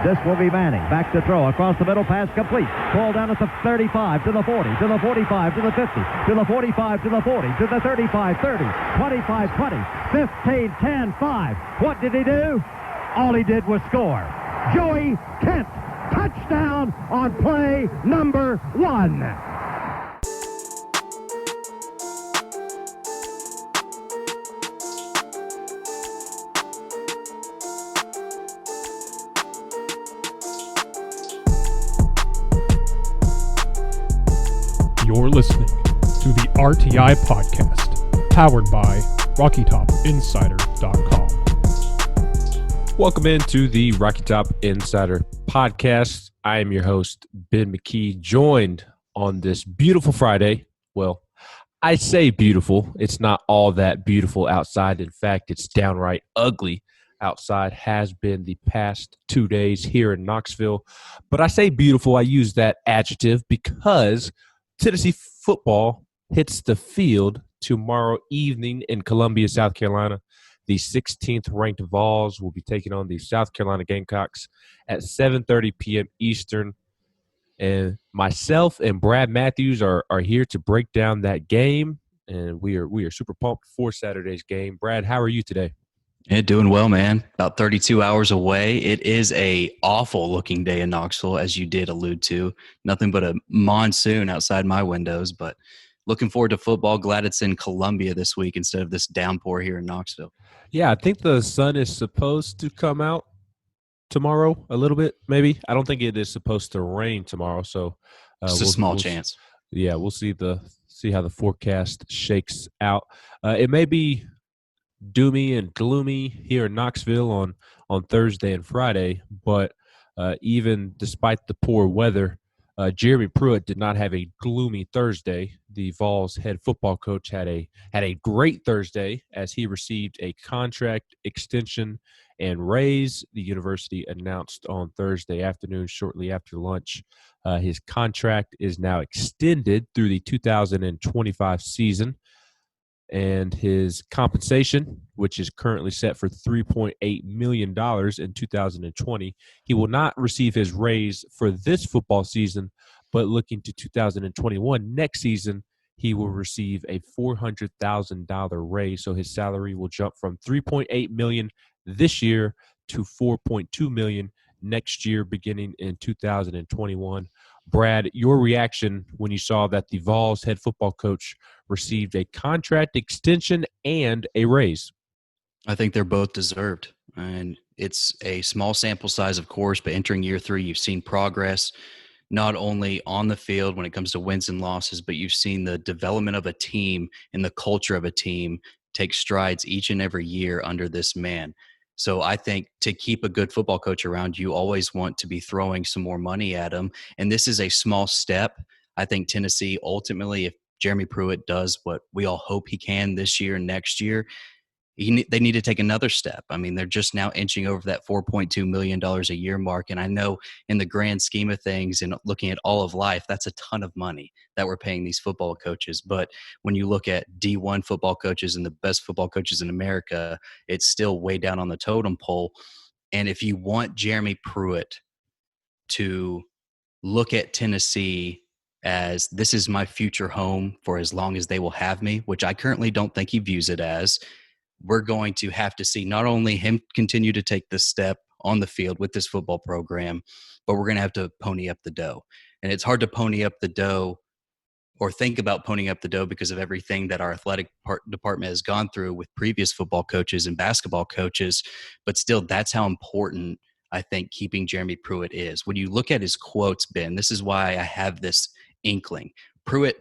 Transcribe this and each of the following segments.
This will be Manning. Back to throw. Across the middle. Pass complete. Ball down at the 35, to the 40, to the 45, to the 50, to the 45, to the 40, to the 35, 30, 25, 20, 15, 10, 5. What did he do? All he did was score. Joey Kent. Touchdown on play number 1. You're listening to the RTI podcast, powered by RockyTopInsider.com. Welcome into the Rocky Top Insider podcast. I am your host, Ben McKee, joined on this beautiful Friday. Well, I say beautiful. It's not all that beautiful outside. In fact, it's downright ugly outside, has been the past 2 days here in Knoxville. But I say beautiful. I use that adjective because Tennessee football hits the field tomorrow evening in Columbia, South Carolina. The 16th ranked Vols will be taking on the South Carolina Gamecocks at 7:30 p.m. Eastern. And myself and Brad Matthews are here to break down that game. And we are super pumped for Saturday's game. Brad, how are you today? Yeah, doing well, man. About 32 hours away. It is a awful looking day in Knoxville, as you did allude to. Nothing but a monsoon outside my windows, but looking forward to football. Glad it's in Columbia this week instead of this downpour here in Knoxville. Yeah, I think the sun is supposed to come out tomorrow a little bit, maybe. I don't think it is supposed to rain tomorrow, so Just a small chance. Yeah, we'll see how the forecast shakes out. It may be doomy and gloomy here in Knoxville on Thursday and Friday, but even despite the poor weather, Jeremy Pruitt did not have a gloomy Thursday. The Vols head football coach had a great Thursday as he received a contract extension and raise. The university announced on Thursday afternoon, shortly after lunch, his contract is now extended through the 2025 season. And his compensation, which is currently set for $3.8 million in 2020. He will not receive his raise for this football season, but looking to 2021, next season, he will receive a $400,000 raise. So his salary will jump from $3.8 million this year to $4.2 million next year, beginning in 2021. Brad, your reaction when you saw that the Vols head football coach received a contract extension and a raise? I think they're both deserved. And it's a small sample size, of course, but entering year 3, you've seen progress, not only on the field when it comes to wins and losses, but you've seen the development of a team and the culture of a team take strides each and every year under this man. So I think to keep a good football coach around, you always want to be throwing some more money at him. And this is a small step. I think Tennessee ultimately, if Jeremy Pruitt does what we all hope he can this year and next year, they need to take another step. I mean, they're just now inching over that $4.2 million a year mark. And I know in the grand scheme of things and looking at all of life, that's a ton of money that we're paying these football coaches. But when you look at D1 football coaches and the best football coaches in America, it's still way down on the totem pole. And if you want Jeremy Pruitt to look at Tennessee as this is my future home for as long as they will have me, which I currently don't think he views it as, we're going to have to see not only him continue to take this step on the field with this football program, but we're going to have to pony up the dough. And it's hard to pony up the dough or think about ponying up the dough because of everything that our athletic department has gone through with previous football coaches and basketball coaches. But still, that's how important I think keeping Jeremy Pruitt is. When you look at his quotes, Ben, this is why I have this inkling. Pruitt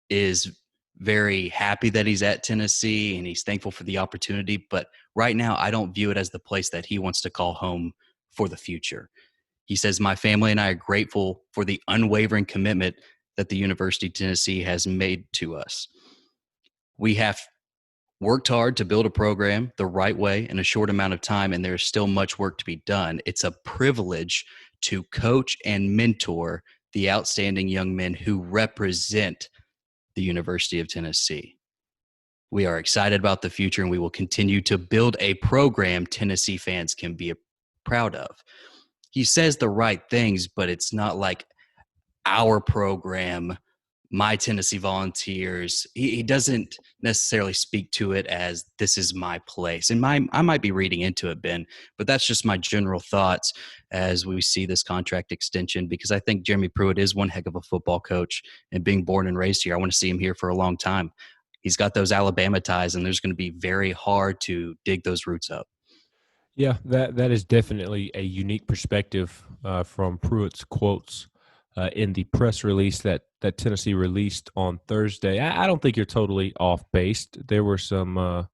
is very happy that he's at Tennessee and he's thankful for the opportunity. But right now, I don't view it as the place that he wants to call home for the future. He says, my family and I are grateful for the unwavering commitment that the University of Tennessee has made to us. We have worked hard to build a program the right way in a short amount of time, and there's still much work to be done. It's a privilege to coach and mentor the outstanding young men who represent the University of Tennessee. We are excited about the future, and we will continue to build a program Tennessee fans can be proud of. he says the right things, but it's not like our program, my Tennessee Volunteers. He doesn't necessarily speak to it as this is my place. And I might be reading into it, Ben, but that's just my general thoughts as we see this contract extension, because I think Jeremy Pruitt is one heck of a football coach, and being born and raised here, I want to see him here for a long time. He's got those Alabama ties, and there's going to be very hard to dig those roots up. Yeah, that is definitely a unique perspective from Pruitt's quotes in the press release that Tennessee released on Thursday. I don't think you're totally off base. There were some,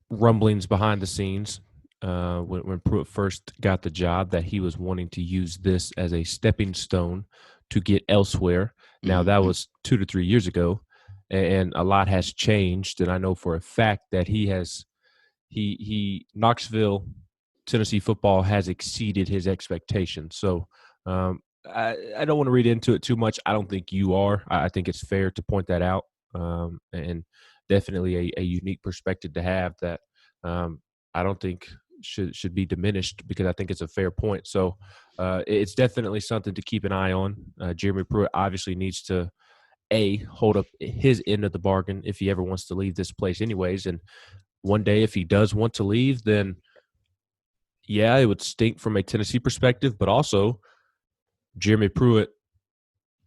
rumblings behind the scenes when Pruitt first got the job that he was wanting to use this as a stepping stone to get elsewhere. Now, that was 2 to 3 years ago, and a lot has changed. And I know for a fact that Knoxville, Tennessee football has exceeded his expectations. So I don't want to read into it too much. I don't think you are. I think it's fair to point that out, and definitely a unique perspective to have that I don't think should be diminished, because I think it's a fair point. So it's definitely something to keep an eye on. Jeremy Pruitt obviously needs to hold up his end of the bargain if he ever wants to leave this place anyways. And one day, if he does want to leave, then yeah, it would stink from a Tennessee perspective, but also Jeremy Pruitt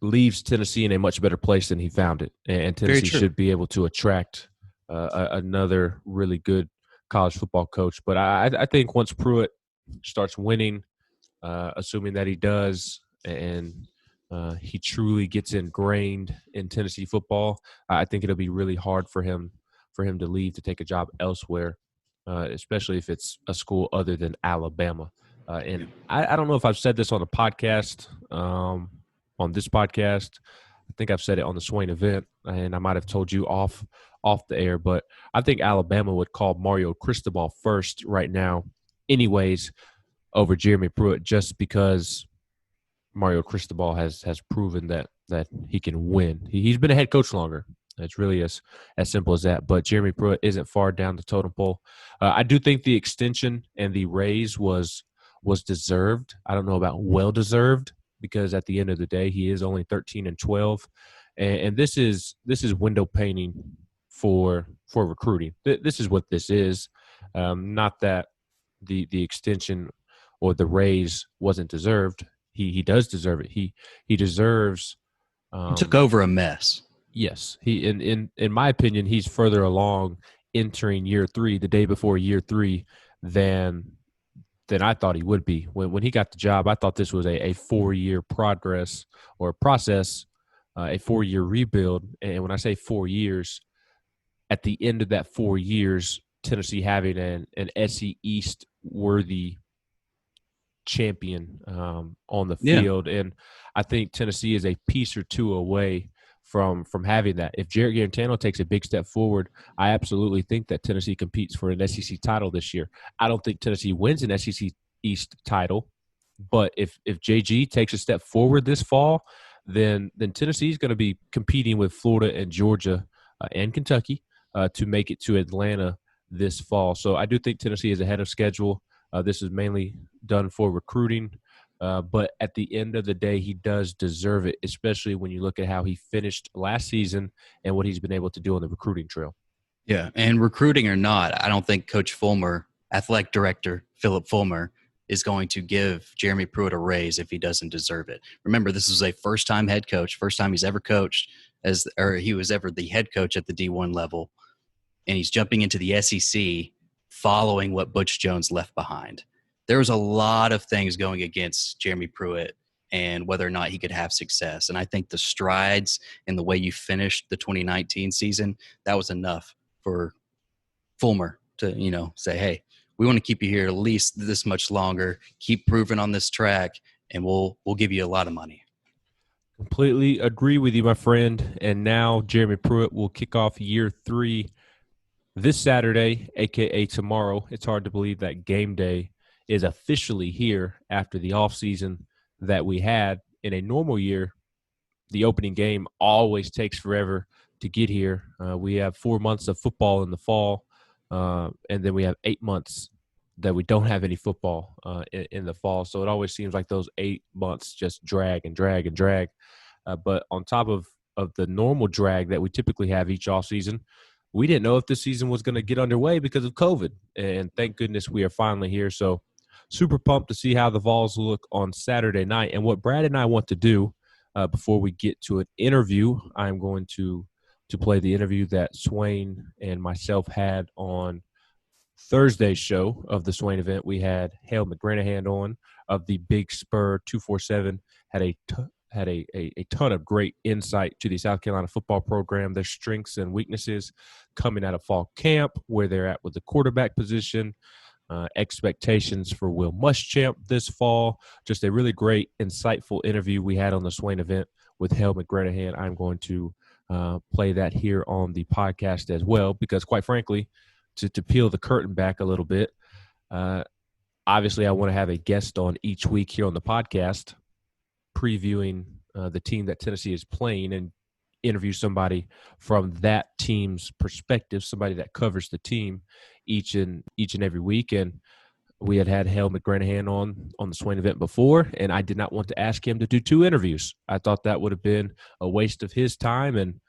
leaves Tennessee in a much better place than he found it. And Tennessee should be able to attract another really good college football coach. But I think once Pruitt starts winning, assuming that he does, and he truly gets ingrained in Tennessee football, I think it'll be really hard for him to leave to take a job elsewhere, especially if it's a school other than Alabama. And I don't know if I've said this on a podcast, on this podcast. I think I've said it on the Swain event, and I might have told you off the air, but I think Alabama would call Mario Cristobal first right now anyways over Jeremy Pruitt, just because Mario Cristobal has proven that he can win. He's been a head coach longer. It's really as simple as that. But Jeremy Pruitt isn't far down the totem pole. I do think the extension and the raise was deserved. I don't know about well-deserved, because at the end of the day, he is only 13-12. And this is window painting for recruiting. This is what this is. Not that the extension or the raise wasn't deserved. He does deserve it. He deserves. He took over a mess. Yes, he in my opinion, he's further along entering year 3, the day before year 3, than I thought he would be. When he got the job, I thought this was a 4-year progress or process, a 4-year rebuild. And when I say 4 years, at the end of that 4 years, Tennessee having an SC East worthy champion on the field. And I think Tennessee is a piece or two away from having that. If Jarrett Garantano takes a big step forward, I absolutely think that Tennessee competes for an SEC title this year. I don't think Tennessee wins an SEC East title, but if JG takes a step forward this fall, then Tennessee is going to be competing with Florida and Georgia and Kentucky to make it to Atlanta this fall. So I do think Tennessee is ahead of schedule. This is mainly done for recruiting. But at the end of the day, he does deserve it, especially when you look at how he finished last season and what he's been able to do on the recruiting trail. Yeah, and recruiting or not, I don't think Coach Fulmer, athletic director Philip Fulmer, is going to give Jeremy Pruitt a raise if he doesn't deserve it. Remember, this is a first-time head coach, first time he's ever coached, or he was ever the head coach at the D1 level, and he's jumping into the SEC following what Butch Jones left behind. There was a lot of things going against Jeremy Pruitt and whether or not he could have success. And I think the strides and the way you finished the 2019 season, that was enough for Fulmer to, say, hey, we want to keep you here at least this much longer, keep proving on this track, and we'll give you a lot of money. Completely agree with you, my friend. And now Jeremy Pruitt will kick off year 3 this Saturday, a.k.a. tomorrow. It's hard to believe that game day is officially here after the offseason that we had. In a normal year, the opening game always takes forever to get here. We have 4 months of football in the fall, and then we have 8 months that we don't have any football in the fall. So it always seems like those 8 months just drag and drag and drag. But on top of the normal drag that we typically have each off season, we didn't know if the season was going to get underway because of COVID. And thank goodness we are finally here. So super pumped to see how the Vols look on Saturday night. And what Brad and I want to do before we get to an interview, I'm going to play the interview that Swain and myself had on Thursday's show of the Swain event. We had Hale McGranahan on of the Big Spur 247, had a ton of great insight to the South Carolina football program, their strengths and weaknesses coming out of fall camp, where they're at with the quarterback position, expectations for Will Muschamp this fall. Just a really great, insightful interview we had on the Swain event with Hale McGranahan. I'm going to play that here on the podcast as well, because quite frankly, to peel the curtain back a little bit, obviously I want to have a guest on each week here on the podcast previewing the team that Tennessee is playing and interview somebody from that team's perspective, somebody that covers the team each and every week. And we had Hale McGranahan on the Swain event before, and I did not want to ask him to do 2 interviews. I thought that would have been a waste of his time and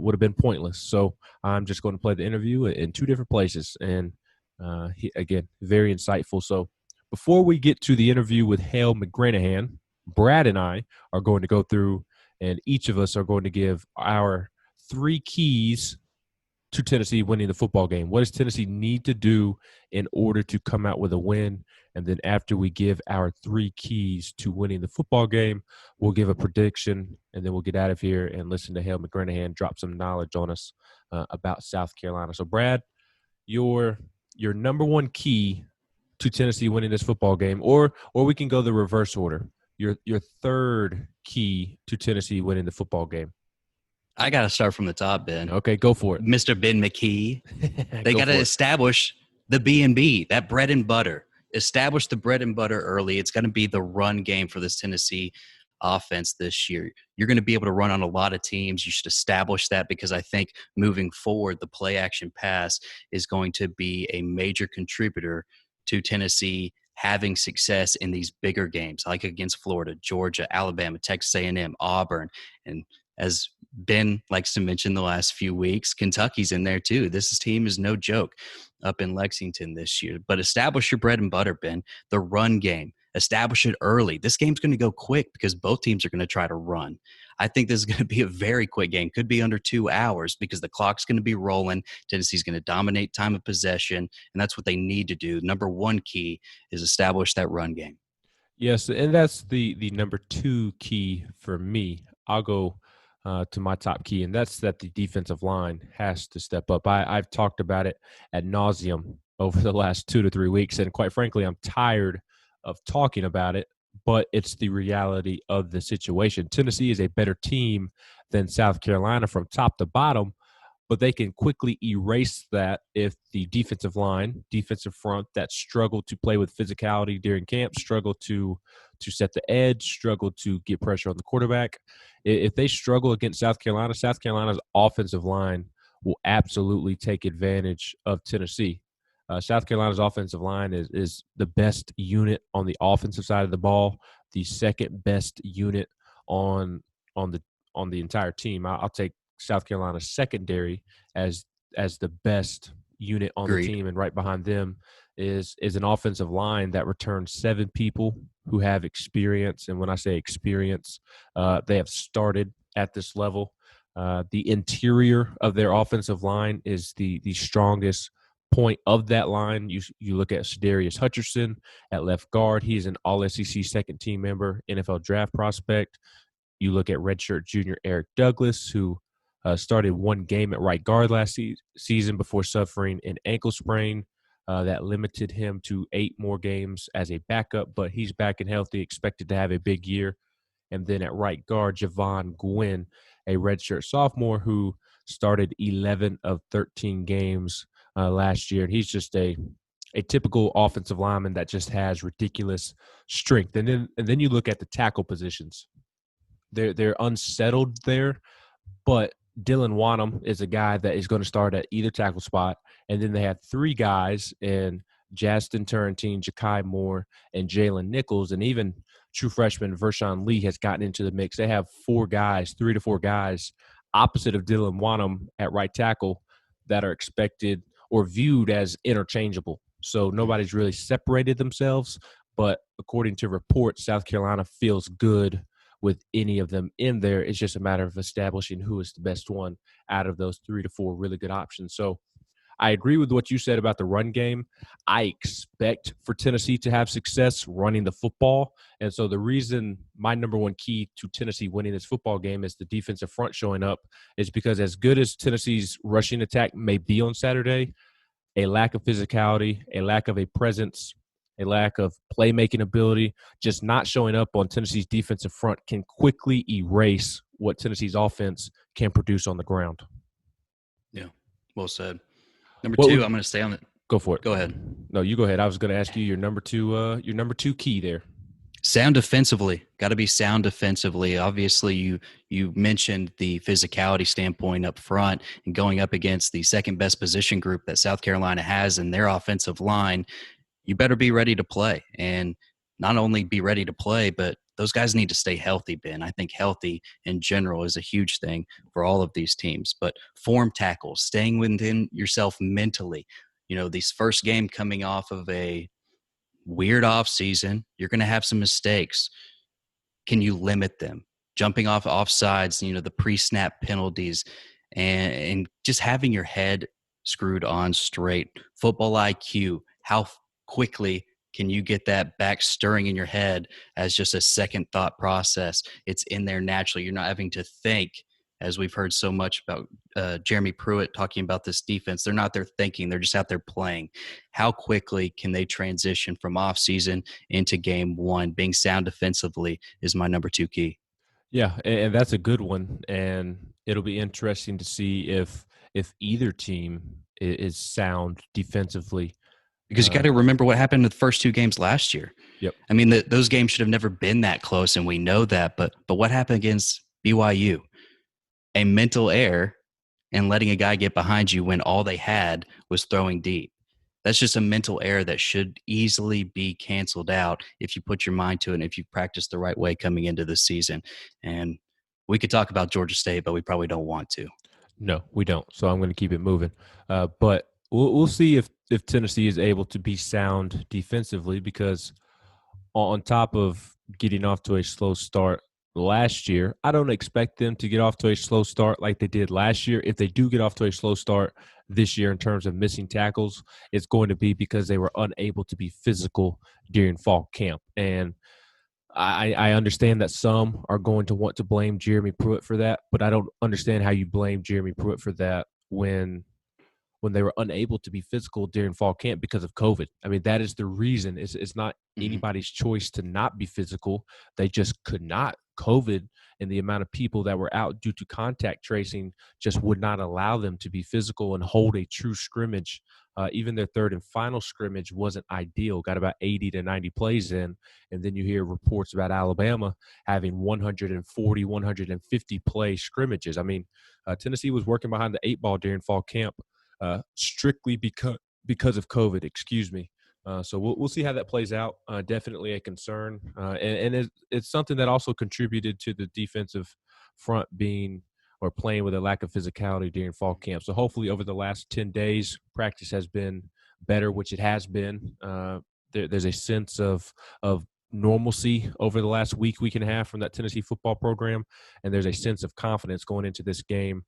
would have been pointless. So I'm just going to play the interview in 2 different places. And he, again, very insightful. So before we get to the interview with Hale McGranahan, Brad and I are going to go through, and each of us are going to give our 3 keys to Tennessee winning the football game. What does Tennessee need to do in order to come out with a win? And then after we give our 3 keys to winning the football game, we'll give a prediction, and then we'll get out of here and listen to Hale McGranahan drop some knowledge on us about South Carolina. So, Brad, your number 1 key to Tennessee winning this football game, or we can go the reverse order. Your 3rd key to Tennessee winning the football game. I got to start from the top, Ben. Okay, go for it. Mr. Ben McKee. They got to establish the B&B, that bread and butter. Establish the bread and butter early. It's going to be the run game for this Tennessee offense this year. You're going to be able to run on a lot of teams. You should establish that, because I think moving forward, the play action pass is going to be a major contributor to Tennessee having success in these bigger games, like against Florida, Georgia, Alabama, Texas A&M, Auburn. And as Ben likes to mention the last few weeks, Kentucky's in there too. This team is no joke up in Lexington this year. But establish your bread and butter, Ben. The run game. Establish it early. This game's going to go quick because both teams are going to try to run. I think this is going to be a very quick game. Could be under 2 hours because the clock's going to be rolling. Tennessee's going to dominate time of possession, and that's what they need to do. Number 1 key is establish that run game. Yes, and that's the number 2 key for me. I'll go to my top key, and that's that the defensive line has to step up. I've talked about it ad nauseum over the last 2 to 3 weeks, and quite frankly, I'm tired of talking about it, but it's the reality of the situation. Tennessee is a better team than South Carolina from top to bottom, but they can quickly erase that if the defensive line, defensive front that struggle to play with physicality during camp, struggle to set the edge, struggle to get pressure on the quarterback. If they struggle against South Carolina's offensive line will absolutely take advantage of Tennessee. South Carolina's offensive line is the best unit on the offensive side of the ball, the second best unit on the entire team. I'll take South Carolina's secondary as the best unit on Agreed. the team, and right behind them is an offensive line that returns 7 people who have experience. And when I say experience, they have started at this level. The interior of their offensive line is the strongest point of that line. You look at Sedarius Hutcherson at left guard. He's an All-SEC second-team member, NFL draft prospect. You look at redshirt junior Eric Douglas, who started 1 game at right guard last season before suffering an ankle sprain that limited him to 8 more games as a backup, but he's back and healthy, expected to have a big year. And then at right guard, Javon Gwynn, a redshirt sophomore who started 11 of 13 games last year. And he's just a typical offensive lineman that just has ridiculous strength. And then you look at the tackle positions. They're unsettled there, but Dylan Wanham is a guy that is going to start at either tackle spot. And then they have 3 guys in Justin Turrentine, Ja'Kai Moore, and Jalen Nichols, and even true freshman Vershawn Lee has gotten into the mix. They have 3 to 4 guys opposite of Dylan Wanham at right tackle that are expected or viewed as interchangeable. So nobody's really separated themselves, but according to reports, South Carolina feels good with any of them in there. It's just a matter of establishing who is the best one out of those 3 to 4 really good options. So I agree with what you said about the run game. I expect for Tennessee to have success running the football. And so the reason my number one key to Tennessee winning this football game is the defensive front showing up is because as good as Tennessee's rushing attack may be on Saturday, a lack of physicality, a lack of a presence, a lack of playmaking ability, just not showing up on Tennessee's defensive front can quickly erase what Tennessee's offense can produce on the ground. Yeah, well said. Number two, I'm going to stay on it. Go for it. Go ahead. No, you go ahead. I was going to ask you your number two key there. Sound defensively. Got to be sound defensively. Obviously, you mentioned the physicality standpoint up front and going up against the second best position group that South Carolina has in their offensive line. You better be ready to play, and not only be ready to play, but those guys need to stay healthy, Ben. I think healthy in general is a huge thing for all of these teams. But form tackles, staying within yourself mentally. You know, these first game coming off of a weird off season, you're going to have some mistakes. Can you limit them? Jumping off offsides, the pre-snap penalties, and just having your head screwed on straight. Football IQ, how quickly can you get that back stirring in your head as just a second thought process? It's in there naturally. You're not having to think, as we've heard so much about Jeremy Pruitt talking about this defense. They're not there thinking. They're just out there playing. How quickly can they transition from offseason into game one? Being sound defensively is my number two key. Yeah, and that's a good one. And it'll be interesting to see if either team is sound defensively. Because you got to remember what happened in the first two games last year. Yep. I mean, those games should have never been that close, and we know that. But what happened against BYU? A mental error and letting a guy get behind you when all they had was throwing deep. That's just a mental error that should easily be canceled out if you put your mind to it and if you practice the right way coming into the season. And we could talk about Georgia State, but we probably don't want to. No, we don't. So I'm going to keep it moving. But we'll see if Tennessee is able to be sound defensively, because on top of getting off to a slow start last year, I don't expect them to get off to a slow start like they did last year. If they do get off to a slow start this year in terms of missing tackles, it's going to be because they were unable to be physical during fall camp. And I understand that some are going to want to blame Jeremy Pruitt for that, but I don't understand how you blame Jeremy Pruitt for that when they were unable to be physical during fall camp because of COVID. I mean, that is the reason. It's not anybody's choice to not be physical. They just could not. COVID and the amount of people that were out due to contact tracing just would not allow them to be physical and hold a true scrimmage. Even their third and final scrimmage wasn't ideal. Got about 80 to 90 plays in. And then you hear reports about Alabama having 140, 150 play scrimmages. I mean, Tennessee was working behind the 8 ball during fall camp. Strictly because of COVID, excuse me. So we'll see how that plays out. Definitely a concern, and it's something that also contributed to the defensive front being or playing with a lack of physicality during fall camp. So hopefully over the last 10 days, practice has been better, which it has been. There's a sense of normalcy over the last week and a half from that Tennessee football program, and there's a sense of confidence going into this game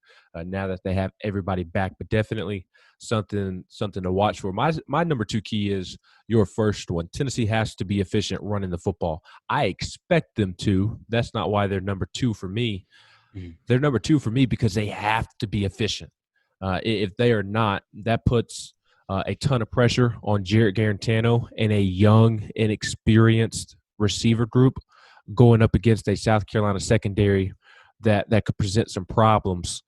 now that they have everybody back. But definitely something to watch for. My number two key is your first one. Tennessee has to be efficient running the football. I expect them to. That's not why they're number two for me. They're number two for me because they have to be efficient. If they are not, that puts a ton of pressure on Jarrett Garantano and a young, inexperienced receiver group going up against a South Carolina secondary that could present some problems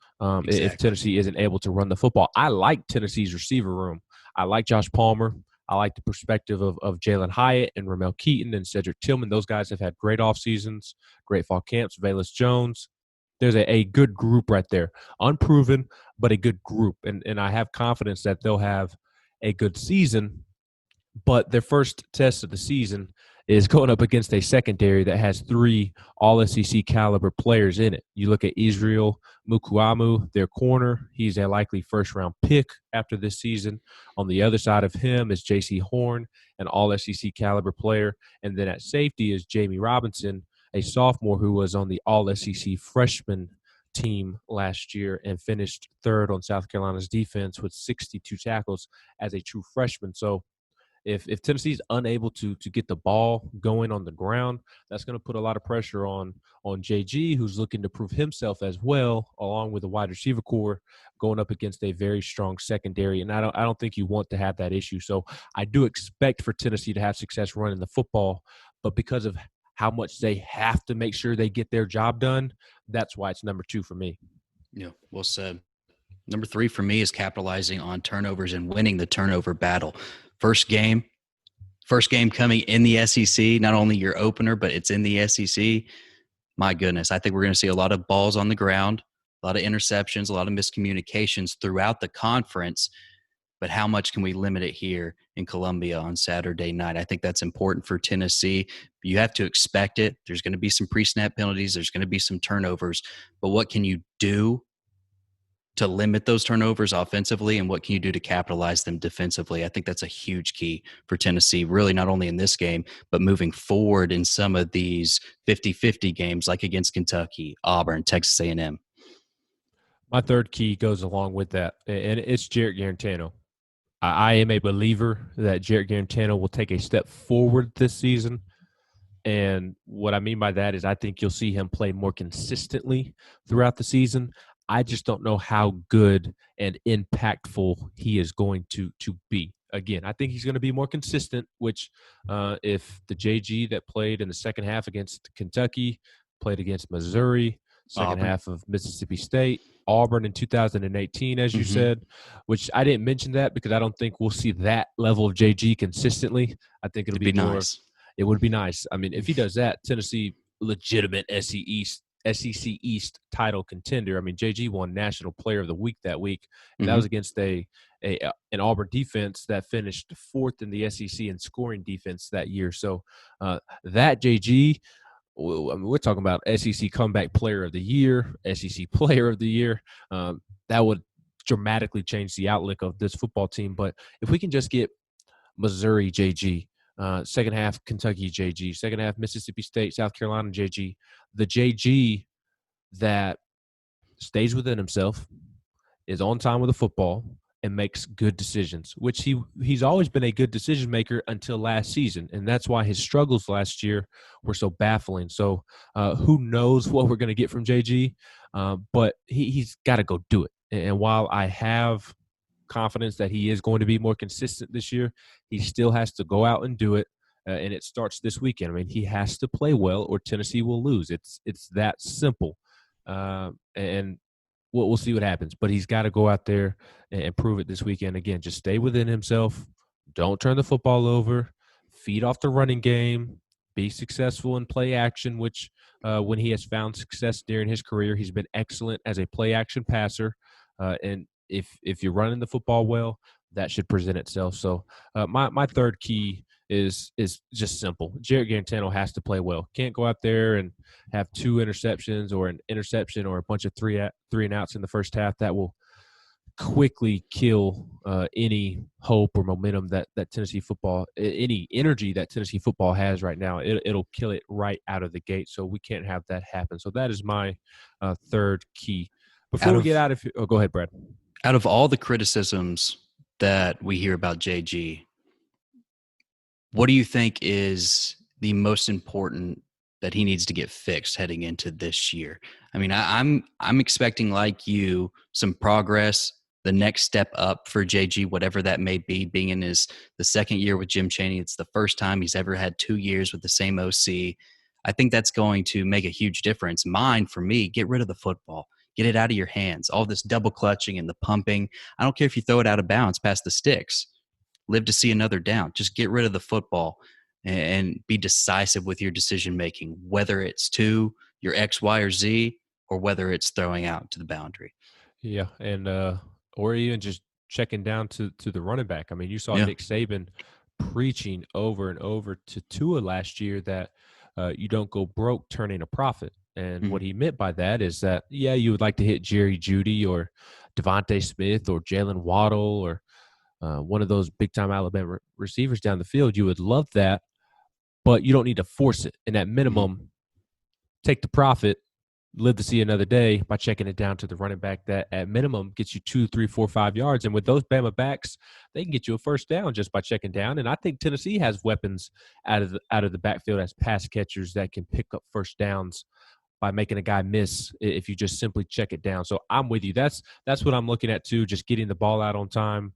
if Tennessee isn't able to run the football. I like Tennessee's receiver room. I like Josh Palmer. I like the perspective of Jalen Hyatt and Ramel Keaton and Cedric Tillman. Those guys have had great off seasons, great fall camps. Velus Jones. There's a good group right there. Unproven, but a good group. And I have confidence that they'll have a good season. but their first test of the season is going up against a secondary that has 3 all-SEC caliber players in it. You look at Israel Mukuamu, their corner. He's a likely first-round pick after this season. On the other side of him is J.C. Horn, an all-SEC caliber player. And then at safety is Jamie Robinson, a sophomore who was on the all-SEC freshman team last year and finished third on South Carolina's defense with 62 tackles as a true freshman. So if Tennessee's unable to get the ball going on the ground, that's going to put a lot of pressure on JG, who's looking to prove himself as well, along with the wide receiver core going up against a very strong secondary. And I don't think you want to have that issue. So I do expect for Tennessee to have success running the football, but because of how much they have to make sure they get their job done, that's why it's number 2 for me. Yeah, well said. Number 3 for me is capitalizing on turnovers and winning the turnover battle. First game coming in the SEC, not only your opener, but it's in the SEC. My goodness, I think we're going to see a lot of balls on the ground, a lot of interceptions, a lot of miscommunications throughout the conference. But how much can we limit it here in Columbia on Saturday night? I think that's important for Tennessee. You have to expect it. There's going to be some pre-snap penalties. There's going to be some turnovers. But what can you do to limit those turnovers offensively, and what can you do to capitalize them defensively? I think that's a huge key for Tennessee, really not only in this game, but moving forward in some of these 50-50 games like against Kentucky, Auburn, Texas A&M. My third key goes along with that, and it's Jarrett Garantano. I am a believer that Jarrett Garantano will take a step forward this season. And what I mean by that is I think you'll see him play more consistently throughout the season. I just don't know how good and impactful he is going to be. Again, I think he's going to be more consistent, which if the JG that played in the second half against Kentucky, played against Missouri, second half of Mississippi State, Auburn in 2018, as you said, which I didn't mention that because I don't think we'll see that level of JG consistently. I think it'll be more nice. It would be nice. I mean, if he does that, Tennessee, legitimate SEC East title contender. I mean, JG won National Player of the Week that week, and that was against an Auburn defense that finished 4th in the SEC in scoring defense that year. So that JG, I mean, we're talking about SEC Comeback Player of the Year, SEC Player of the Year. That would dramatically change the outlook of this football team. But if we can just get Missouri JG, second half Kentucky JG, second half Mississippi State, South Carolina JG, the JG that stays within himself, is on time with the football, and makes good decisions, which he's always been a good decision maker until last season, and that's why his struggles last year were so baffling. So who knows what we're going to get from JG, but he's got to go do it. And while I have confidence that he is going to be more consistent this year, he still has to go out and do it, and it starts this weekend. I mean, he has to play well or Tennessee will lose. It's that simple, and we'll see what happens. But he's got to go out there and prove it this weekend. Again, just stay within himself. Don't turn the football over. Feed off the running game. Be successful in play action, which when he has found success during his career, he's been excellent as a play action passer. And if you're running the football well, that should present itself. So my third key is just simple. Jarrett Garantano has to play well. Can't go out there and have 2 interceptions or an interception or a bunch of three and outs in the first half. That will quickly kill any hope or momentum that Tennessee football, any energy that Tennessee football has right now. It'll kill it right out of the gate. So we can't have that happen. So that is my third key. Before we get out of here, go ahead, Brad. Out of all the criticisms that we hear about JG, what do you think is the most important that he needs to get fixed heading into this year? I mean, I'm expecting, like you, some progress, the next step up for JG, whatever that may be, being in the second year with Jim Chaney. It's the first time he's ever had 2 years with the same OC. I think that's going to make a huge difference. For me, get rid of the football. Get it out of your hands. All this double clutching and the pumping. I don't care if you throw it out of bounds past the sticks. Live to see another down. Just get rid of the football and be decisive with your decision making, whether it's to your X, Y, or Z, or whether it's throwing out to the boundary. Yeah, and or even just checking down to the running back. I mean, you saw Nick Saban preaching over and over to Tua last year that you don't go broke turning a profit. And what he meant by that is that, yeah, you would like to hit Jerry Jeudy or Devontae Smith or Jalen Waddle or one of those big-time Alabama receivers down the field. You would love that, but you don't need to force it. And at minimum, take the profit, live to see another day by checking it down to the running back that at minimum gets you 2, 3, 4, 5 yards. And with those Bama backs, they can get you a first down just by checking down. And I think Tennessee has weapons out of the backfield as pass catchers that can pick up first downs by making a guy miss if you just simply check it down. So I'm with you. That's what I'm looking at too, just getting the ball out on time.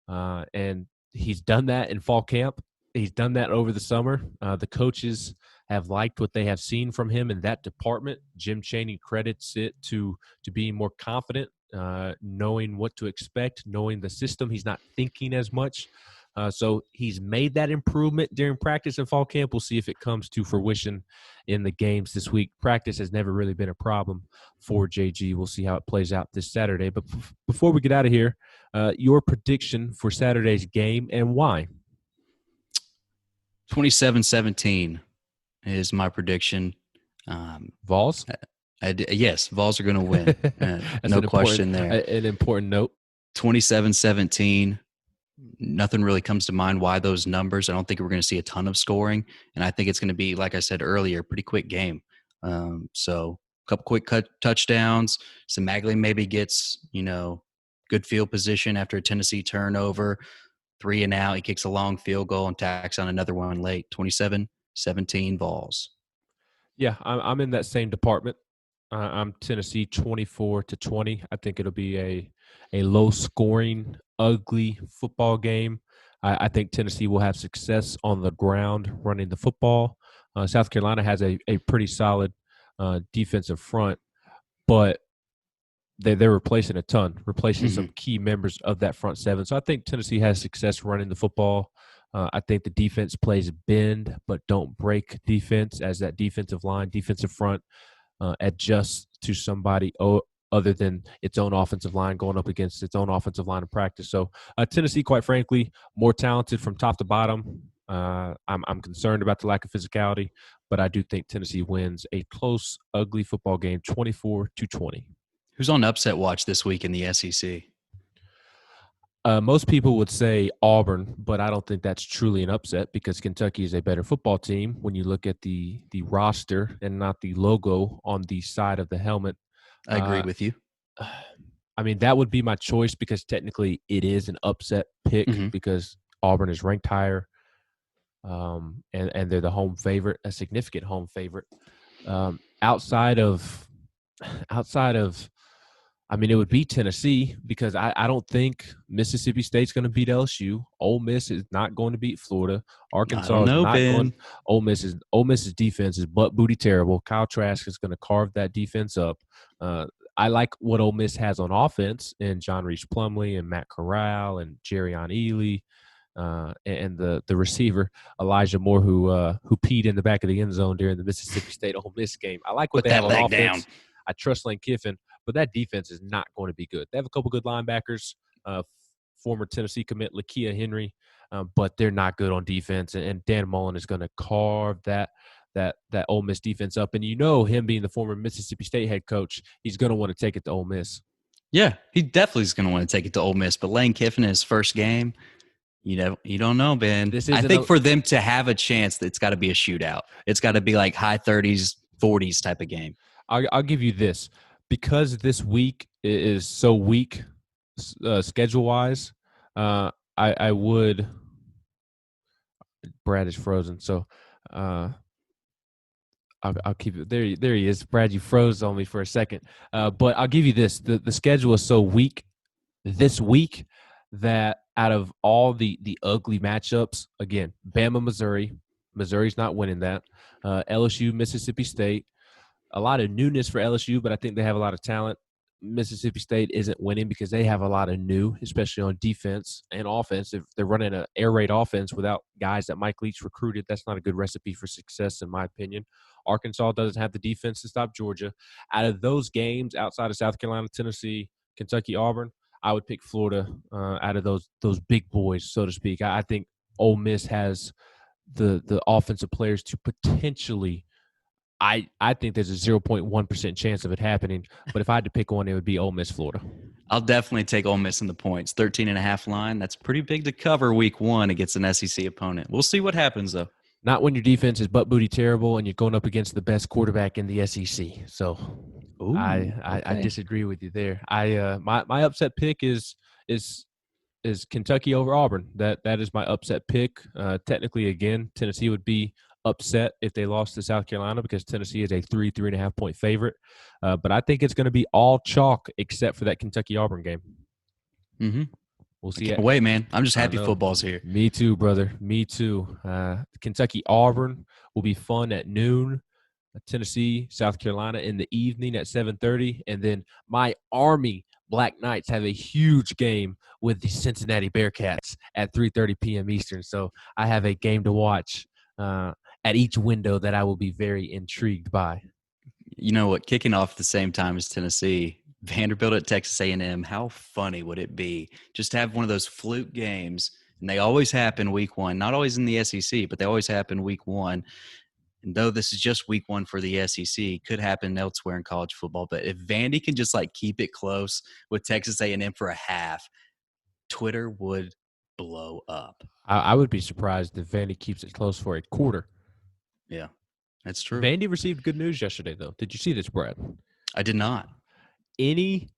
And he's done that in fall camp. He's done that over the summer. The coaches have liked what they have seen from him in that department. Jim Chaney credits it to being more confident, knowing what to expect, knowing the system. He's not thinking as much. So he's made that improvement during practice and fall camp. We'll see if it comes to fruition in the games this week. Practice has never really been a problem for JG. We'll see how it plays out this Saturday. But before we get out of here, your prediction for Saturday's game and why? 27-17 is my prediction. Vols? Yes, Vols are going to win. No question there. An important note. 27-17. Nothing really comes to mind why those numbers. I don't think we're going to see a ton of scoring. And I think it's going to be, like I said earlier, a pretty quick game. So a couple quick touchdowns. Magley maybe gets, good field position after a Tennessee turnover. 3 and out. He kicks a long field goal and tacks on another one late. 27-17 Vols. Yeah, I'm in that same department. I'm Tennessee 24-20. I think it'll be a low-scoring, ugly football game. I think Tennessee will have success on the ground running the football. South Carolina has a pretty solid defensive front, but they're replacing a ton, some key members of that front seven. So I think Tennessee has success running the football. I think the defense plays bend but don't break defense as that defensive front adjusts to somebody other than its own offensive line going up against its own offensive line in practice. So Tennessee, quite frankly, more talented from top to bottom. I'm concerned about the lack of physicality, but I do think Tennessee wins a close, ugly football game, 24-20. Who's on upset watch this week in the SEC? Most people would say Auburn, but I don't think that's truly an upset because Kentucky is a better football team when you look at the roster and not the logo on the side of the helmet. I agree with you. I mean, that would be my choice because technically it is an upset pick because Auburn is ranked higher and they're the home favorite, a significant home favorite. Outside of I mean, it would be Tennessee because I don't think Mississippi State's going to beat LSU. Ole Miss is not going to beat Florida. Arkansas is not going. Ole Miss's defense is butt booty terrible. Kyle Trask is going to carve that defense up. I like what Ole Miss has on offense in John Reese Plumlee and Matt Corral and Jerrion Ely and the receiver Elijah Moore who peed in the back of the end zone during the Mississippi State Ole Miss game. I like what they have on offense. I trust Lane Kiffin. But that defense is not going to be good. They have a couple good linebackers, former Tennessee commit Lakia Henry, but they're not good on defense. And Dan Mullen is going to carve that Ole Miss defense up. And him being the former Mississippi State head coach, he's going to want to take it to Ole Miss. Yeah, he definitely is going to want to take it to Ole Miss. But Lane Kiffin, his first game, you don't know, Ben. I think for them to have a chance, it's got to be a shootout. It's got to be like high 30s, 40s type of game. I'll give you this. Because this week is so weak schedule-wise, I would – Brad is frozen, so I'll keep it. There he is. Brad, you froze on me for a second. But I'll give you this. The schedule is so weak this week that out of all the ugly matchups, again, Bama, Missouri. Missouri's not winning that. LSU, Mississippi State. A lot of newness for LSU, but I think they have a lot of talent. Mississippi State isn't winning because they have a lot of new, especially on defense and offense. If they're running an air raid offense without guys that Mike Leach recruited, that's not a good recipe for success, in my opinion. Arkansas doesn't have the defense to stop Georgia. Out of those games, outside of South Carolina, Tennessee, Kentucky, Auburn, I would pick Florida out of those big boys, so to speak. I think Ole Miss has the offensive players to potentially. I think there's a 0.1% chance of it happening. But if I had to pick one, it would be Ole Miss, Florida. I'll definitely take Ole Miss in the points. 13.5 line. That's pretty big to cover week 1 against an SEC opponent. We'll see what happens, though. Not when your defense is butt booty terrible and you're going up against the best quarterback in the SEC. So I disagree with you there. My upset pick is Kentucky over Auburn. That is my upset pick. Technically, again, Tennessee would be upset if they lost to South Carolina because Tennessee is a 3.5 point favorite. But I think it's going to be all chalk except for that Kentucky-Auburn game. Mm-hmm. We'll see. Can't wait, man. I'm just happy football's here. Me too, brother. Me too. Kentucky-Auburn will be fun at noon. Tennessee, South Carolina in the evening at 7:30. And then my Army Black Knights have a huge game with the Cincinnati Bearcats at 3:30 p.m. Eastern. So I have a game to watch at each window that I will be very intrigued by. You know what? Kicking off at the same time as Tennessee, Vanderbilt at Texas A&M, how funny would it be just to have one of those fluke games? And they always happen week 1, not always in the SEC, but they always happen week 1. And though this is just week 1 for the SEC, could happen elsewhere in college football. But if Vandy can just keep it close with Texas A&M for a half, Twitter would blow up. I would be surprised if Vandy keeps it close for a quarter. Yeah, that's true. Vandy received good news yesterday, though. Did you see this, Brad? I did not. Anybody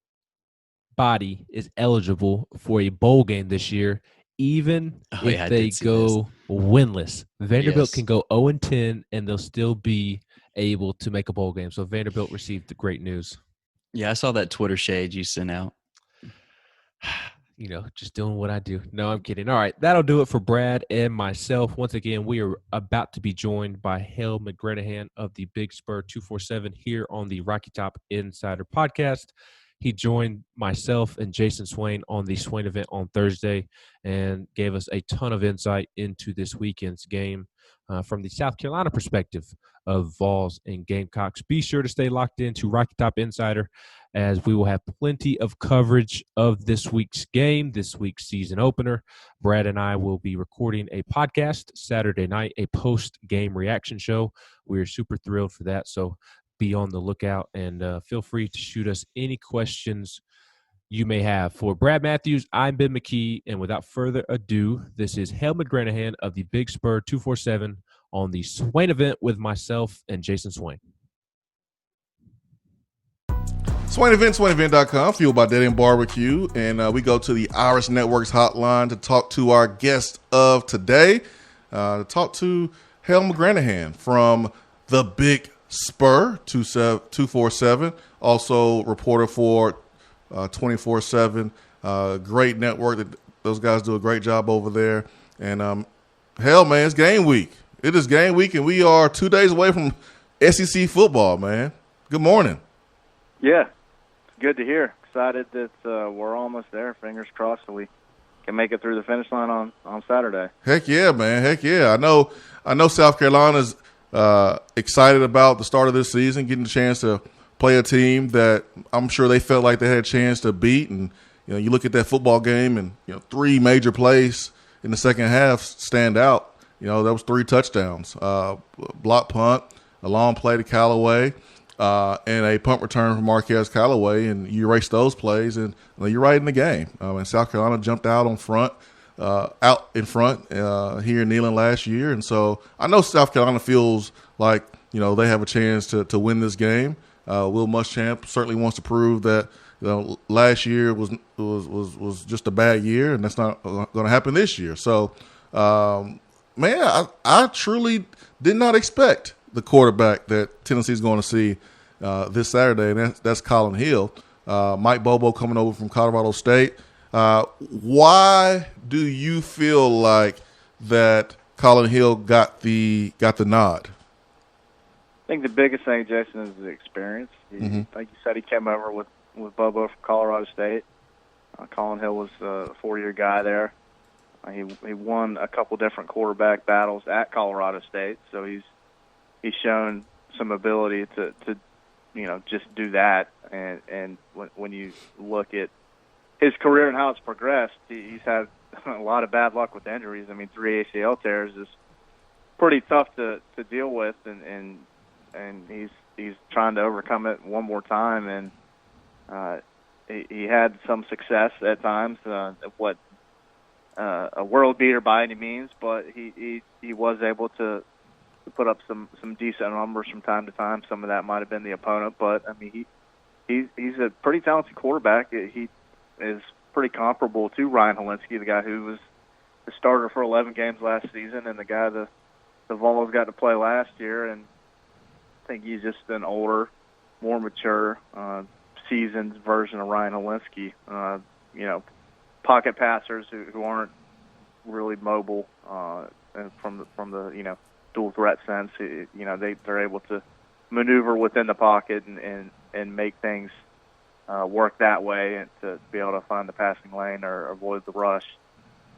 is eligible for a bowl game this year, even if they go winless. Vanderbilt can go 0-10, and they'll still be able to make a bowl game. So Vanderbilt received the great news. Yeah, I saw that Twitter shade you sent out. Just doing what I do. No, I'm kidding. All right, that'll do it for Brad and myself. Once again, we are about to be joined by Hale McGranahan of the Big Spur 247 here on the Rocky Top Insider Podcast. He joined myself and Jason Swain on the Swain event on Thursday and gave us a ton of insight into this weekend's game from the South Carolina perspective of Vols and Gamecocks. Be sure to stay locked into Rocky Top Insider as we will have plenty of coverage of this week's game, this week's season opener. Brad and I will be recording a podcast Saturday night, a post-game reaction show. We're super thrilled for that, so be on the lookout and feel free to shoot us any questions you may have. For Brad Matthews, I'm Ben McKee, and without further ado, this is Hale McGranahan of the Big Spur 247 on the Swain event with myself and Jason Swain. Swain Event, SwainEvent.com, fueled by Dead End Barbecue. And we go to the Irish Networks hotline to talk to our guest of today, to talk to Hale McGranahan from the Big Spur 247, also reporter for 24/7. Great network. Those guys do a great job over there. And Hale, man, it's game week. It is game week, and we are 2 days away from SEC football, man. Good morning. Yeah, good to hear. Excited that we're almost there. Fingers crossed that we can make it through the finish line on Saturday. Heck yeah, man. Heck yeah. I know South Carolina's excited about the start of this season, getting a chance to play a team that I'm sure they felt like they had a chance to beat. And, you look at that football game and, 3 major plays in the second half stand out. That was 3 touchdowns, block punt, a long play to Callaway, and a punt return from Marquez Callaway. And you erase those plays and you're right in the game. And South Carolina jumped out in front here in Neyland last year. And so I know South Carolina feels like, they have a chance to win this game. Will Muschamp certainly wants to prove that, last year was just a bad year, and that's not going to happen this year. So, man, I truly did not expect the quarterback that Tennessee's going to see this Saturday, and that's Colin Hill. Mike Bobo coming over from Colorado State. Why do you feel like that Colin Hill got the nod? I think the biggest thing, Jason, is the experience. Like you said, he came over with Bobo from Colorado State. Colin Hill was a 4-year guy there. He won a couple different quarterback battles at Colorado State, so he's shown some ability to just do that. And when you look at his career and how it's progressed, he's had a lot of bad luck with injuries. I mean, 3 ACL tears is pretty tough to deal with, and he's trying to overcome it one more time, and he had some success at times. A world beater by any means, but he was able to put up some decent numbers from time to time. Some of that might have been the opponent, but I mean he's a pretty talented quarterback. He is pretty comparable to Ryan Helinski, the guy who was the starter for 11 games last season, and the guy the Vols got to play last year. And I think he's just an older, more mature, seasoned version of Ryan Helinski. Pocket passers who aren't really mobile, and from the dual threat sense. They're able to maneuver within the pocket and make things work that way, and to be able to find the passing lane or avoid the rush.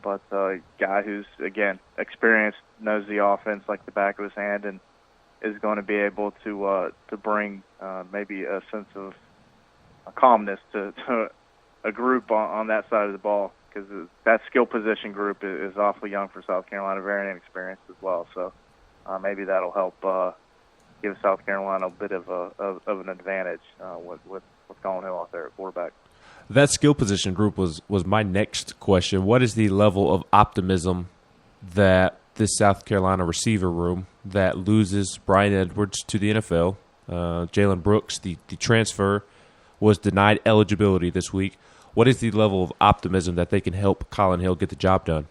But a guy who's, again, experienced, knows the offense like the back of his hand, and is going to be able to bring maybe a sense of calmness to a group on that side of the ball, because that skill position group is awfully young for South Carolina, very inexperienced as well. So maybe that'll help give South Carolina a bit of an advantage with Colin Hill out there at quarterback. That skill position group was my next question. What is the level of optimism that this South Carolina receiver room that loses Brian Edwards to the NFL, Jalen Brooks, the transfer, was denied eligibility this week? What is the level of optimism that they can help Colin Hill get the job done?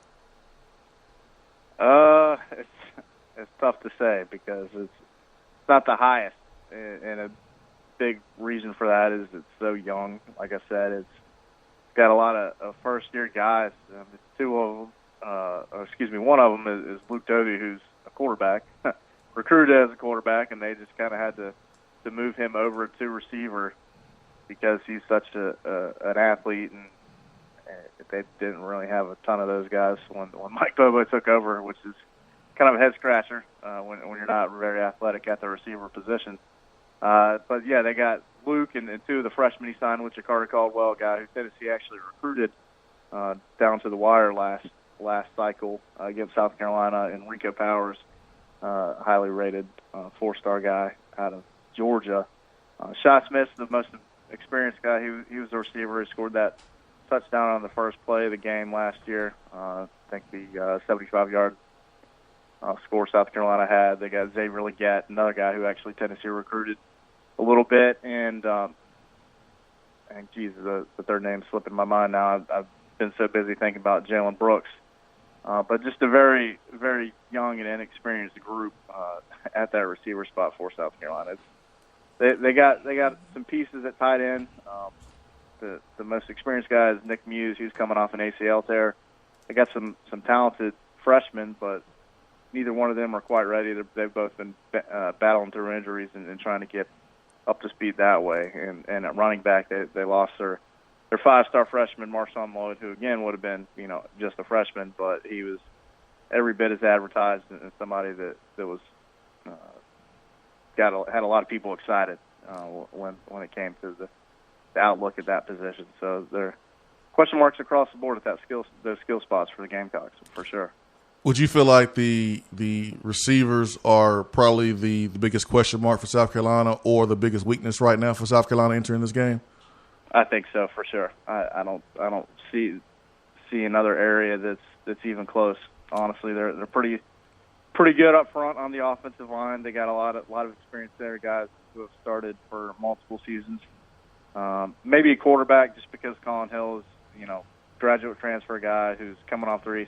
It's tough to say, because it's not the highest, and a big reason for that is it's so young. Like I said, it's got a lot of first-year guys. One of them is Luke Doty, who's a quarterback, recruited as a quarterback, and they just kind of had to move him over to receiver because he's such an athlete, and they didn't really have a ton of those guys when Mike Bobo took over, which is kind of a head-scratcher when you're not very athletic at the receiver position. But, yeah, they got Luke and two of the freshmen he signed, which are Carter Caldwell, a guy who Tennessee actually recruited down to the wire last cycle against South Carolina, and Rico Powers, highly rated 4-star guy out of Georgia. Shi Smith, the most experienced guy, he was a receiver who scored that touchdown on the first play of the game last year. I think the 75-yard score South Carolina had. They got Xavier Legette, another guy who actually Tennessee recruited a little bit, and geez, the third name's slipping my mind now. I've been so busy thinking about Jalen Brooks. But just a very, very young and inexperienced group at that receiver spot for South Carolina. They got some pieces at tight end. The most experienced guy is Nick Muse, who's coming off an ACL tear. They got some talented freshmen, but neither one of them are quite ready. They've both been battling through injuries and trying to get up to speed that way. And at running back, they lost their 5-star freshman, Marshawn Lloyd, who again would have been just a freshman, but he was every bit as advertised and somebody that was had a lot of people excited when it came to the outlook at that position. So there are question marks across the board at those skill spots for the Gamecocks, for sure. Would you feel like the receivers are probably the biggest question mark for South Carolina, or the biggest weakness right now for South Carolina entering this game? I think so, for sure. I don't see another area that's even close. Honestly, they're pretty good up front on the offensive line. They got a lot of experience there, guys who have started for multiple seasons. Maybe a quarterback, just because Colin Hill is graduate transfer guy who's coming off 3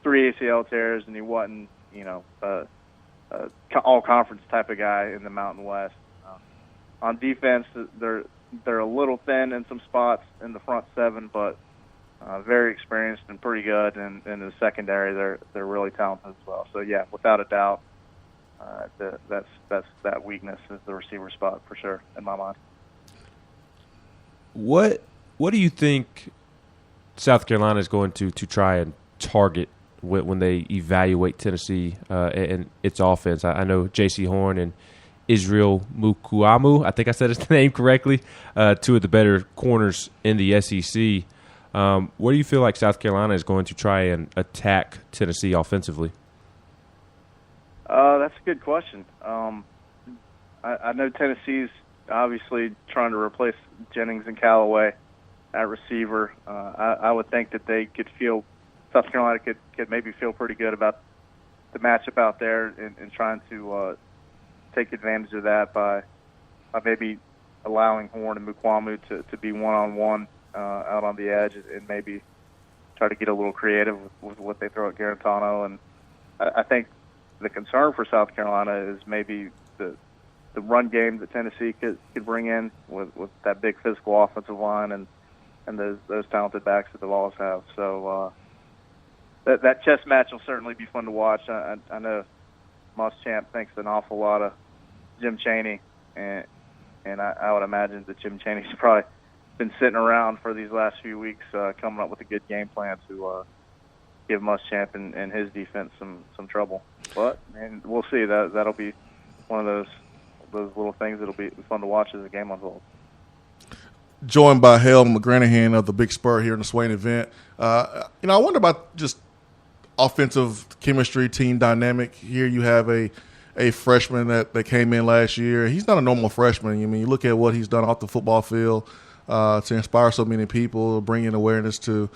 ACL tears, and he wasn't all conference type of guy in the Mountain West. On defense, they're a little thin in some spots in the front seven, but very experienced and pretty good. And in the secondary, they're really talented as well. So yeah, without a doubt, that's that weakness is the receiver spot for sure in my mind. What do you think South Carolina is going to try and target when they evaluate Tennessee and its offense? I know J.C. Horn and Israel Mukuamu, I think I said his name correctly, two of the better corners in the SEC. What do you feel like South Carolina is going to try and attack Tennessee offensively? That's a good question. I know Tennessee's obviously trying to replace Jennings and Callaway at receiver. I would think that they could feel South Carolina could maybe feel pretty good about the matchup out there and trying to take advantage of that by maybe allowing Horn and Mukwamu to be one-on-one out on the edge and maybe try to get a little creative with what they throw at Garantano. And I think the concern for South Carolina is maybe the run game that Tennessee could bring in with that big physical offensive line and those talented backs that the Vols have. So that chess match will certainly be fun to watch. I know Muschamp thinks an awful lot of Jim Chaney, and I would imagine that Jim Chaney's probably been sitting around for these last few weeks coming up with a good game plan to give Muschamp and his defense some trouble. But we'll see. That'll be one of those little things that'll be fun to watch as the game unfolds. Joined by Hale McGranahan of the Big Spur here in the Swain event. I wonder about just offensive chemistry, team dynamic. Here you have a freshman that came in last year. He's not a normal freshman. I mean, you look at what he's done off the football field to inspire so many people, bringing awareness to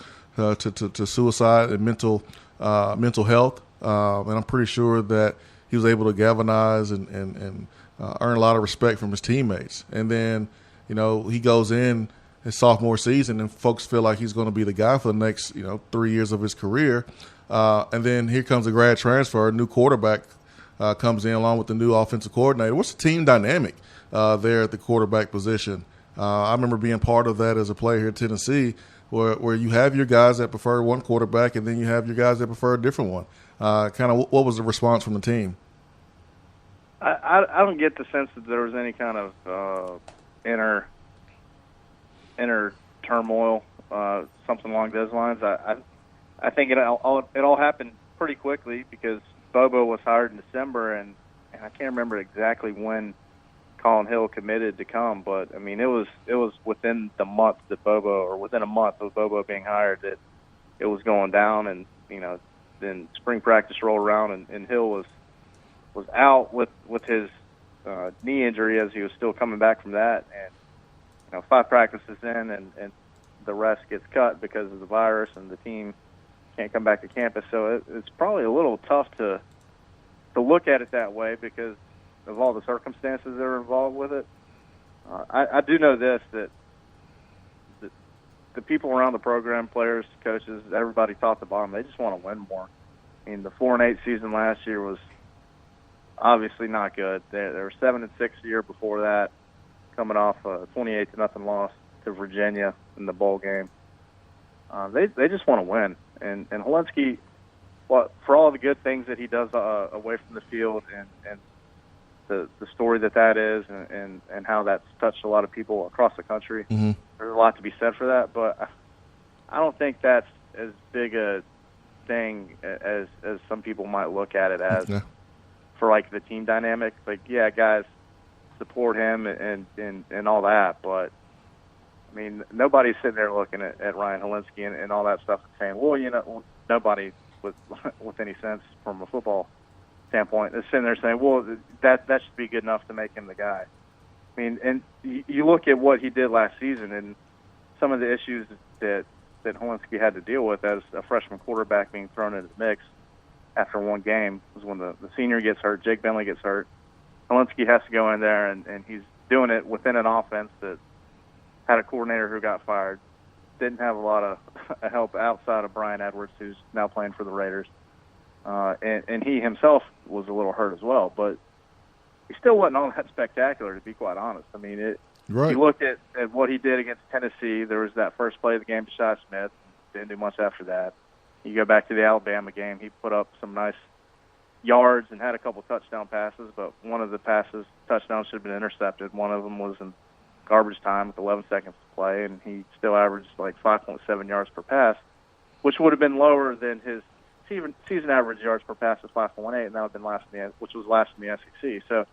suicide and mental health. And I'm pretty sure that he was able to galvanize and earn a lot of respect from his teammates. And then, he goes in his sophomore season and folks feel like he's going to be the guy for the next, 3 years of his career. And then here comes a grad transfer, a new quarterback comes in along with the new offensive coordinator. What's the team dynamic there at the quarterback position? I remember being part of that as a player here at Tennessee where you have your guys that prefer one quarterback and then you have your guys that prefer a different one. What was the response from the team? I don't get the sense that there was any kind of inner turmoil, something along those lines. I think it all happened pretty quickly because Bobo was hired in December, and I can't remember exactly when Colin Hill committed to come, but I mean it was within a month of Bobo being hired that it was going down, and then spring practice rolled around, and Hill was out with his knee injury as he was still coming back from that, and 5 practices in, and the rest gets cut because of the virus, and the team can't come back to campus. So it's probably a little tough to look at it that way because of all the circumstances that are involved with it. I do know this, that the people around the program, players, coaches, everybody top to bottom, they just want to win more. I mean, the 4-8 season last year was obviously not good. They were 7-6 the year before that, coming off a 28-0 loss to Virginia in the bowl game. They just want to win. And Hilinski, for all the good things that he does away from the field and the story that is and how that's touched a lot of people across the country, mm-hmm. There's a lot to be said for that. But I don't think that's as big a thing as some people might look at it as for like the team dynamic. Like, yeah, guys support him and all that, but I mean, nobody's sitting there looking at Ryan Hilinski and all that stuff and saying, well, nobody with any sense from a football standpoint is sitting there saying, well, that should be good enough to make him the guy. I mean, and you look at what he did last season and some of the issues that Hilinski had to deal with as a freshman quarterback being thrown into the mix after one game was when the senior gets hurt, Jake Bentley gets hurt. Hilinski has to go in there, and he's doing it within an offense that had a coordinator who got fired, didn't have a lot of help outside of Brian Edwards, who's now playing for the Raiders. And he himself was a little hurt as well, but he still wasn't all that spectacular, to be quite honest. I mean, you looked at what he did against Tennessee. There was that first play of the game to Shi Smith. Didn't do much after that. You go back to the Alabama game, he put up some nice yards and had a couple touchdown passes, but one of the touchdowns should have been intercepted. One of them was in garbage time with 11 seconds to play, and he still averaged like 5.7 yards per pass, which would have been lower than his season average yards per pass was 5.8, and that would have been which was last in the SEC. So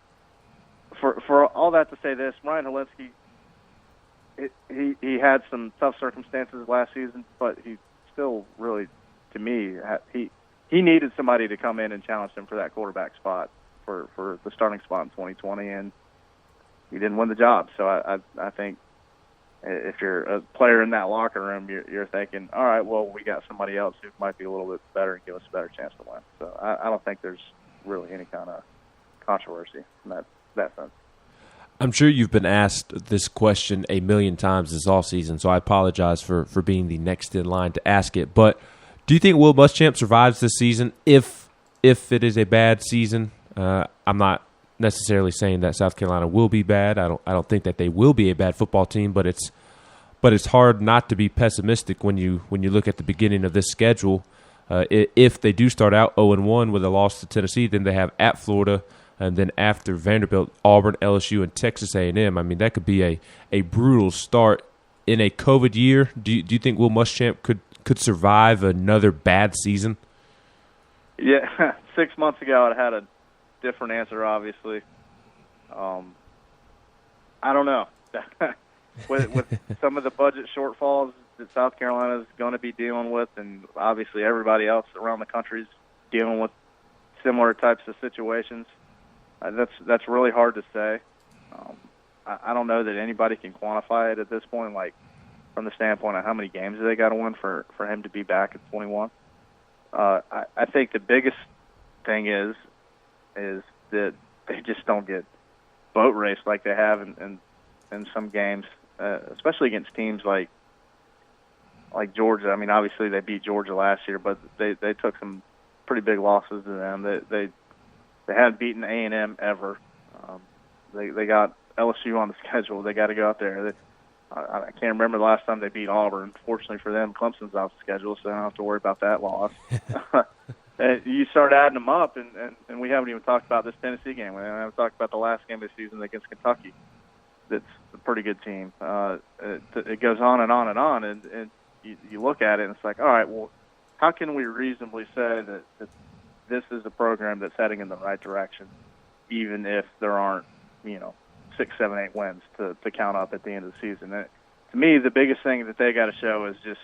for all that to say this, Ryan Hilinski, he had some tough circumstances last season, but he still really, to me, he needed somebody to come in and challenge him for that quarterback spot for the starting spot in 2020, and he didn't win the job. So I think if you're a player in that locker room, you're thinking, all right, well, we got somebody else who might be a little bit better and give us a better chance to win. So I don't think there's really any kind of controversy in that sense. I'm sure you've been asked this question a million times this offseason, so I apologize for being the next in line to ask it. But do you think Will Muschamp survives this season if it is a bad season? I'm not necessarily saying that South Carolina will be bad. I don't think that they will be a bad football team, but it's hard not to be pessimistic when you look at the beginning of this schedule. If they do start out 0-1 with a loss to Tennessee, then they have at Florida, and then after Vanderbilt, Auburn, LSU, and Texas A&M. I mean, that could be a brutal start in a COVID year. Do you think Will Muschamp could survive another bad season? Yeah, 6 months ago I'd had a different answer, obviously. I don't know. with some of the budget shortfalls that South Carolina is going to be dealing with, and obviously everybody else around the country is dealing with similar types of situations, that's really hard to say. I don't know that anybody can quantify it at this point, like from the standpoint of how many games they got to win for him to be back at 21. I think the biggest thing is that they just don't get boat raced like they have in some games, especially against teams like Georgia. I mean, obviously they beat Georgia last year, but they took some pretty big losses to them. They hadn't beaten A&M ever. They got LSU on the schedule. They got to go out there. I can't remember the last time they beat Auburn. Fortunately for them, Clemson's off the schedule, so I don't have to worry about that loss. You start adding them up, and we haven't even talked about this Tennessee game. We haven't talked about the last game of the season against Kentucky. That's a pretty good team. It goes on and on and on, and you look at it, and it's like, all right, well, how can we reasonably say that this is a program that's heading in the right direction, even if there aren't, 6, 7, 8 wins to count up at the end of the season? To me, the biggest thing that they got to show is just,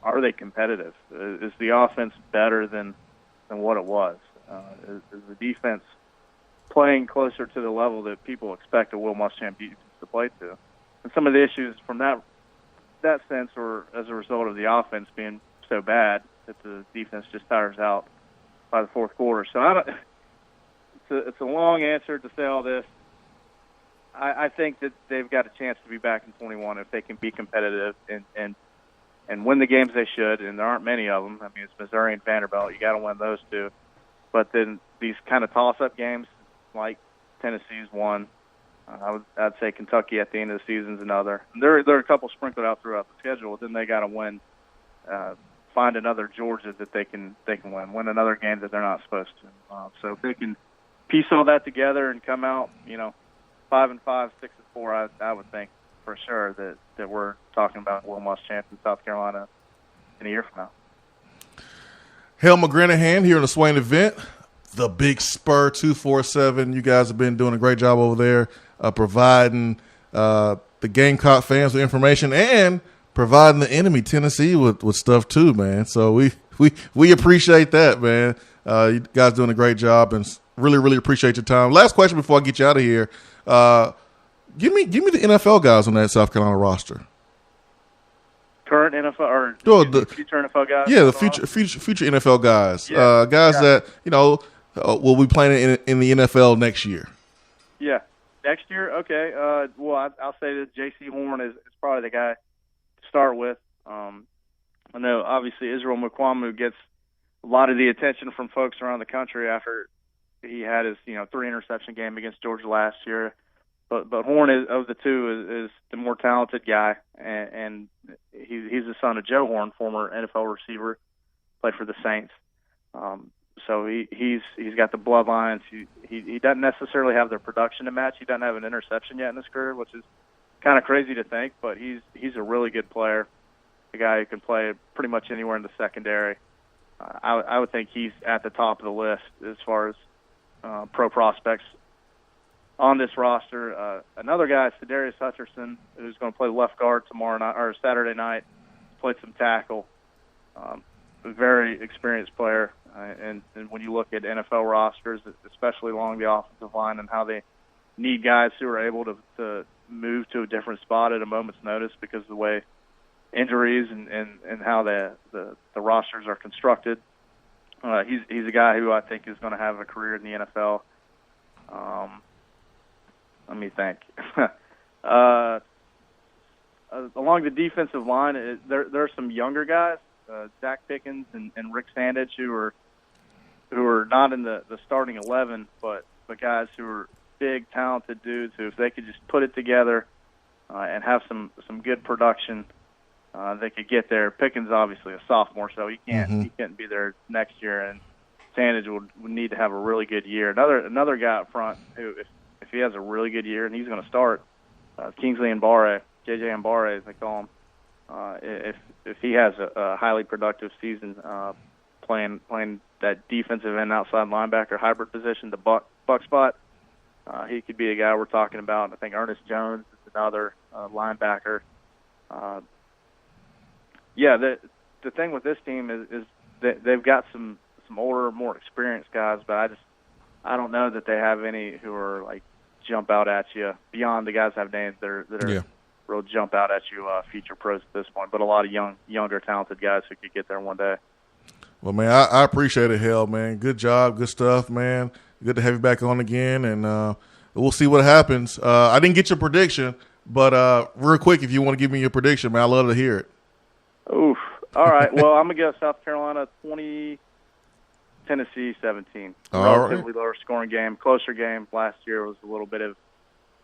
are they competitive? Is the offense better than what it was? Is the defense playing closer to the level that people expect a Will Muschamp defense to play to? And some of the issues from that sense are as a result of the offense being so bad that the defense just tires out by the fourth quarter. So it's a long answer to say all this. I think that they've got a chance to be back in 21 if they can be competitive and win the games they should, and there aren't many of them. I mean, it's Missouri and Vanderbilt. You got to win those two. But then these kind of toss-up games, like Tennessee's one, I'd say Kentucky at the end of the season's another. And there are a couple sprinkled out throughout the schedule. Then they got to win, find another Georgia that they can win another game that they're not supposed to. So if they can piece all that together and come out, 5-5, 6-4, I would think for sure that we're talking about Will Muschamp in South Carolina in a year from now. Hale McGranahan here in the Swain event, the Big Spur 247. You guys have been doing a great job over there, providing the Gamecock fans with information and providing the enemy Tennessee with stuff too, man. So we appreciate that, man. You guys doing a great job and really, really appreciate your time. Last question before I get you out of here. Give me the NFL guys on that South Carolina roster. Current NFL or the future NFL guys? Yeah, the future NFL guys. Yeah, that will be playing in the NFL next year. Yeah, next year. Okay. Well, I'll say this: J.C. Horn is probably the guy to start with. I know obviously Israel Mukuamu gets a lot of the attention from folks around the country after he had his 3 interception game against Georgia last year. But Horn of the two is the more talented guy, and he's the son of Joe Horn, former NFL receiver, played for the Saints. So he's got the bloodlines. He doesn't necessarily have the production to match. He doesn't have an interception yet in his career, which is kind of crazy to think. But he's a really good player, a guy who can play pretty much anywhere in the secondary. I would think he's at the top of the list as far as pro prospects on this roster. Another guy, Sedarius Hutcherson, who's going to play left guard tomorrow night or Saturday night, played some tackle. A very experienced player, and when you look at NFL rosters, especially along the offensive line, and how they need guys who are able to move to a different spot at a moment's notice because of the way injuries and how the rosters are constructed. He's a guy who I think is going to have a career in the NFL. Let me think. Along the defensive line, there are some younger guys, Zach Pickens and Rick Sandage, who are not in the starting 11, but guys who are big, talented dudes who, if they could just put it together and have some good production, they could get there. Pickens obviously a sophomore, so he can't be there next year, and Sandage would need to have a really good year. Another guy up front who, if he has a really good year, and he's going to start, Kingsley Mbare, JJ Mbare as they call him. If he has a highly productive season playing that defensive end outside linebacker hybrid position, the buck spot, he could be a guy we're talking about. I think Ernest Jones is another linebacker. The thing with this team is that they've got some older, more experienced guys, but I don't know that they have any who are like jump out at you beyond the guys that have names that are real jump out at you future pros at this point. But a lot of younger, talented guys who could get there one day. Well, man, I appreciate it, Hell, man. Good job, good stuff, man. Good to have you back on again, and we'll see what happens. I didn't get your prediction, but real quick, if you want to give me your prediction, man, I'd love to hear it. Oof. All right. Well, I'm going to go South Carolina 20, Tennessee 17. Relatively lower scoring game, closer game. Last year was a little bit of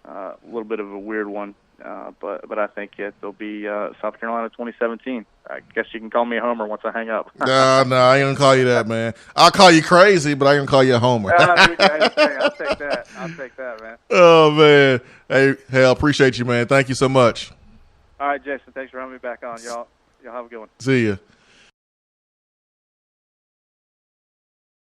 a weird one, but I think it'll be South Carolina 2017. I guess you can call me a homer once I hang up. No, I ain't gonna call you that, man. I'll call you crazy, but I ain't gonna call you a homer. I'll take that. I'll take that, man. Oh man, hey, Hell, appreciate you, man. Thank you so much. All right, Jason. Thanks for having me back on, y'all. Y'all have a good one. See ya.